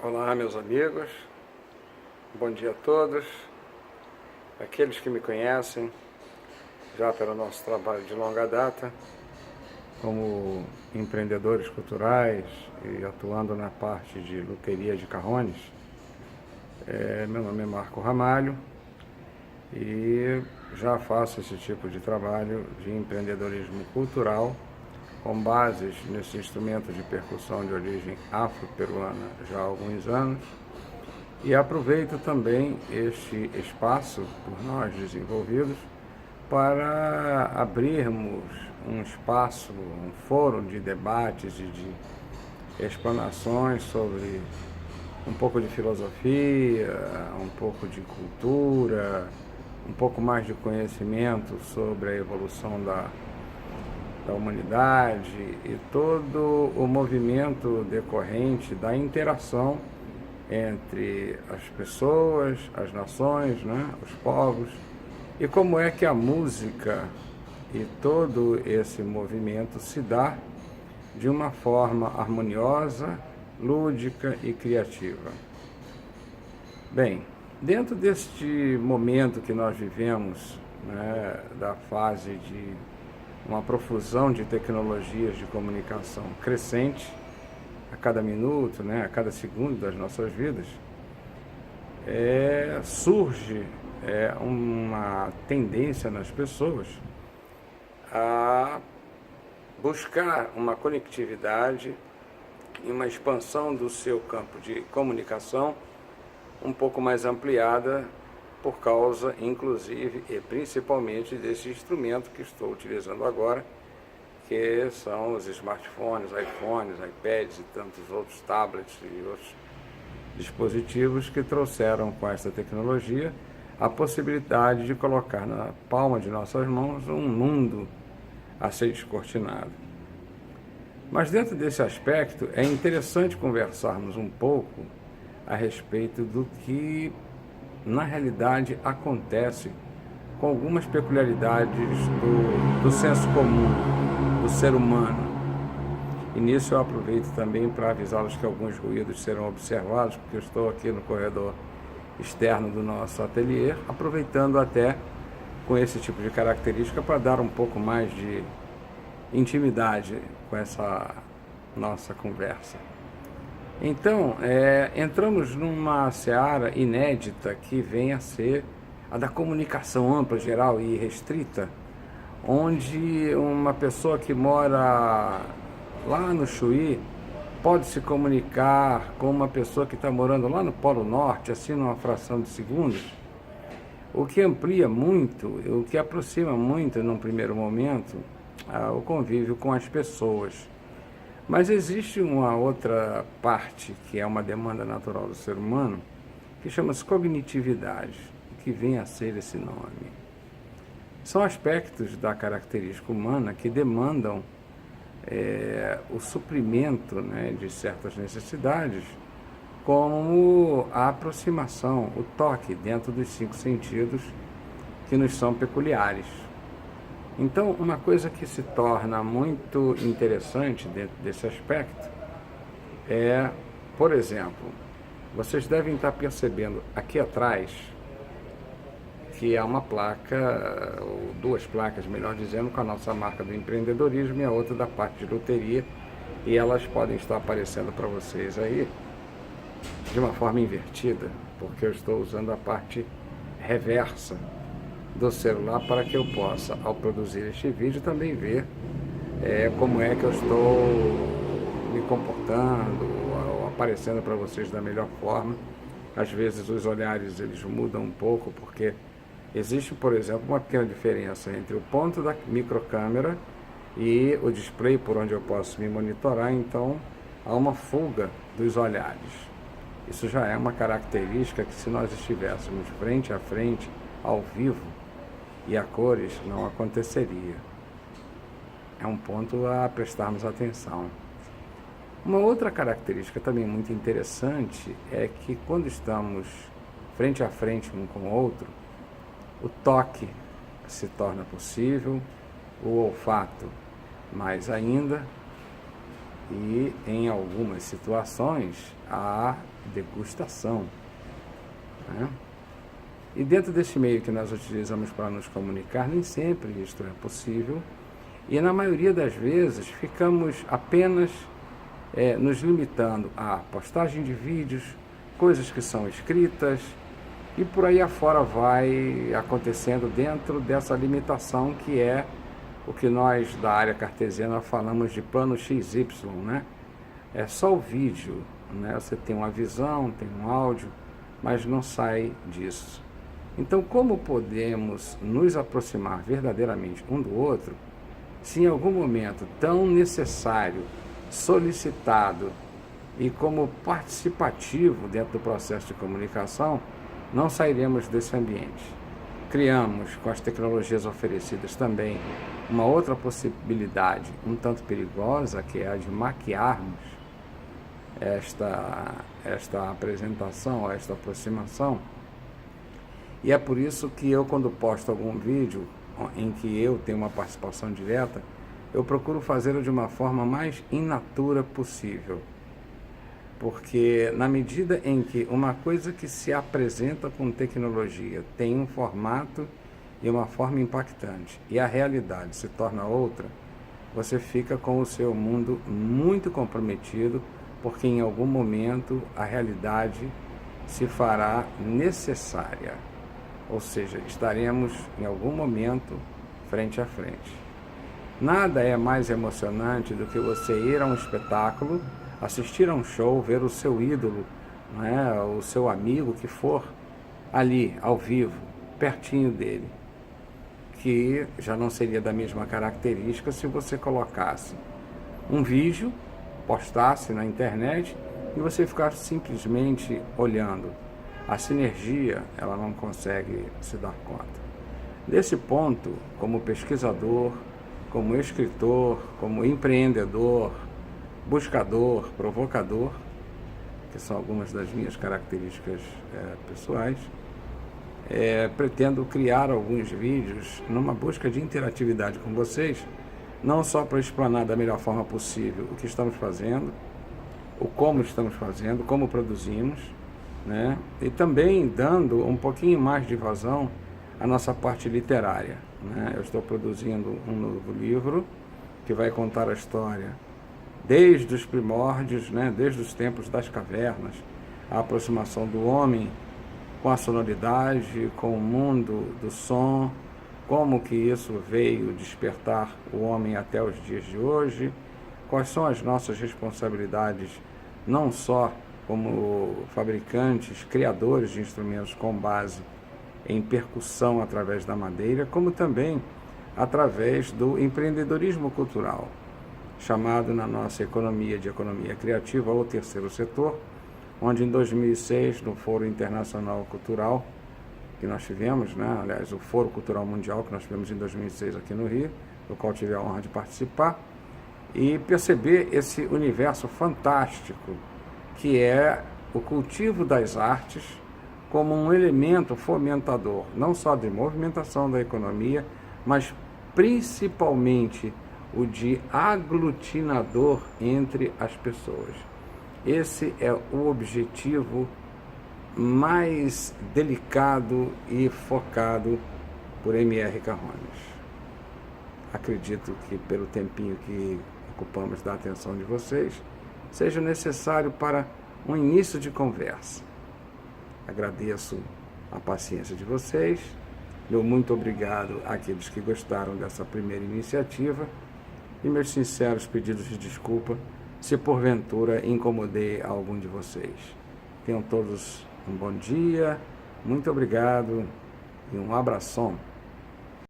Olá, meus amigos, bom dia a todos. Aqueles que me conhecem já pelo nosso trabalho de longa data, como empreendedores culturais e atuando na parte de loteria de carrones. Meu nome é Marco Ramalho e já faço esse tipo de trabalho de empreendedorismo cultural com bases nesse instrumento de percussão de origem afro-peruana já há alguns anos. E aproveito também este espaço por nós desenvolvidos para abrirmos um espaço, um fórum de debates e de explanações sobre um pouco de filosofia, um pouco de cultura, um pouco mais de conhecimento sobre a evolução da humanidade e todo o movimento decorrente da interação entre as pessoas, as nações, né, os povos, e como é que a música e todo esse movimento se dá de uma forma harmoniosa, lúdica e criativa. Bem, dentro deste momento que nós vivemos, né, da fase de uma profusão de tecnologias de comunicação crescente, a cada minuto, né, a cada segundo das nossas vidas, surge uma tendência nas pessoas a buscar uma conectividade e uma expansão do seu campo de comunicação um pouco mais ampliada por causa, inclusive e principalmente, desse instrumento que estou utilizando agora, que são os smartphones, iPhones, iPads e tantos outros tablets e outros dispositivos que trouxeram com essa tecnologia a possibilidade de colocar na palma de nossas mãos um mundo a ser descortinado. Mas dentro desse aspecto é interessante conversarmos um pouco a respeito do que na realidade acontece com algumas peculiaridades do senso comum do ser humano. E nisso eu aproveito também para avisá-los que alguns ruídos serão observados, porque eu estou aqui no corredor externo do nosso ateliê, aproveitando até com esse tipo de característica para dar um pouco mais de intimidade com essa nossa conversa. Então, entramos numa seara inédita que vem a ser a da comunicação ampla, geral e restrita, onde uma pessoa que mora lá no Chuí pode se comunicar com uma pessoa que está morando lá no Polo Norte, assim numa fração de segundos, o que amplia muito, o que aproxima muito, num primeiro momento, o convívio com as pessoas. Mas existe uma outra parte, que é uma demanda natural do ser humano, que chama-se cognitividade, que vem a ser esse nome. São aspectos da característica humana que demandam o suprimento, né, de certas necessidades, como a aproximação, o toque dentro dos 5 sentidos que nos são peculiares. Então, uma coisa que se torna muito interessante dentro desse aspecto é, por exemplo, vocês devem estar percebendo aqui atrás que há uma placa, ou 2 placas, melhor dizendo, com a nossa marca do empreendedorismo e a outra da parte de loteria, e elas podem estar aparecendo para vocês aí de uma forma invertida, porque eu estou usando a parte reversa do celular para que eu possa, ao produzir este vídeo, também ver como é que eu estou me comportando, ou aparecendo para vocês da melhor forma. Às vezes os olhares eles mudam um pouco, porque existe, por exemplo, uma pequena diferença entre o ponto da microcâmera e o display por onde eu posso me monitorar, então há uma fuga dos olhares. Isso já é uma característica que, se nós estivéssemos frente a frente, ao vivo, e a cores, não aconteceria. É um ponto a prestarmos atenção. Uma outra característica também muito interessante é que, quando estamos frente a frente um com o outro, o toque se torna possível, o olfato mais ainda, e, em algumas situações, a degustação, né? E dentro desse meio que nós utilizamos para nos comunicar, nem sempre isto é possível, e na maioria das vezes ficamos apenas nos limitando à postagem de vídeos, coisas que são escritas, e por aí afora vai acontecendo dentro dessa limitação que é o que nós da área cartesiana falamos de plano XY, né? É só o vídeo, né? Você tem uma visão, tem um áudio, mas não sai disso. Então, como podemos nos aproximar verdadeiramente um do outro, se em algum momento tão necessário, solicitado e como participativo dentro do processo de comunicação, não sairemos desse ambiente? Criamos, com as tecnologias oferecidas também, uma outra possibilidade um tanto perigosa, que é a de maquiarmos esta apresentação, esta aproximação. E é por isso que eu, quando posto algum vídeo em que eu tenho uma participação direta, eu procuro fazê-lo de uma forma mais in natura possível. Porque na medida em que uma coisa que se apresenta com tecnologia tem um formato e uma forma impactante, e a realidade se torna outra, você fica com o seu mundo muito comprometido, porque em algum momento a realidade se fará necessária. Ou seja, estaremos em algum momento frente a frente. Nada é mais emocionante do que você ir a um espetáculo, assistir a um show, ver o seu ídolo, né, o seu amigo que for, ali, ao vivo, pertinho dele, que já não seria da mesma característica se você colocasse um vídeo, postasse na internet e você ficasse simplesmente olhando. A sinergia, ela não consegue se dar conta. Desse ponto, como pesquisador, como escritor, como empreendedor, buscador, provocador, que são algumas das minhas características pessoais, pretendo criar alguns vídeos numa busca de interatividade com vocês, não só para explanar da melhor forma possível o que estamos fazendo, o como estamos fazendo, como produzimos, né? E também dando um pouquinho mais de vazão à nossa parte literária, né? Eu estou produzindo um novo livro que vai contar a história desde os primórdios, né? Desde os tempos das cavernas, a aproximação do homem com a sonoridade, com o mundo do som, como que isso veio despertar o homem até os dias de hoje, quais são as nossas responsabilidades, não só como fabricantes, criadores de instrumentos com base em percussão através da madeira, como também através do empreendedorismo cultural, chamado na nossa economia de economia criativa o terceiro setor, onde em 2006, no Foro Internacional Cultural, que nós tivemos, né, aliás, o Foro Cultural Mundial que nós tivemos em 2006 aqui no Rio, do qual tive a honra de participar, e perceber esse universo fantástico que é o cultivo das artes como um elemento fomentador, não só de movimentação da economia, mas principalmente o de aglutinador entre as pessoas. Esse é o objetivo mais delicado e focado por M.R. Carrones. Acredito que pelo tempinho que ocupamos da atenção de vocês, seja necessário para um início de conversa. Agradeço a paciência de vocês, meu muito obrigado àqueles que gostaram dessa primeira iniciativa e meus sinceros pedidos de desculpa se porventura incomodei algum de vocês. Tenham todos um bom dia, muito obrigado e um abração.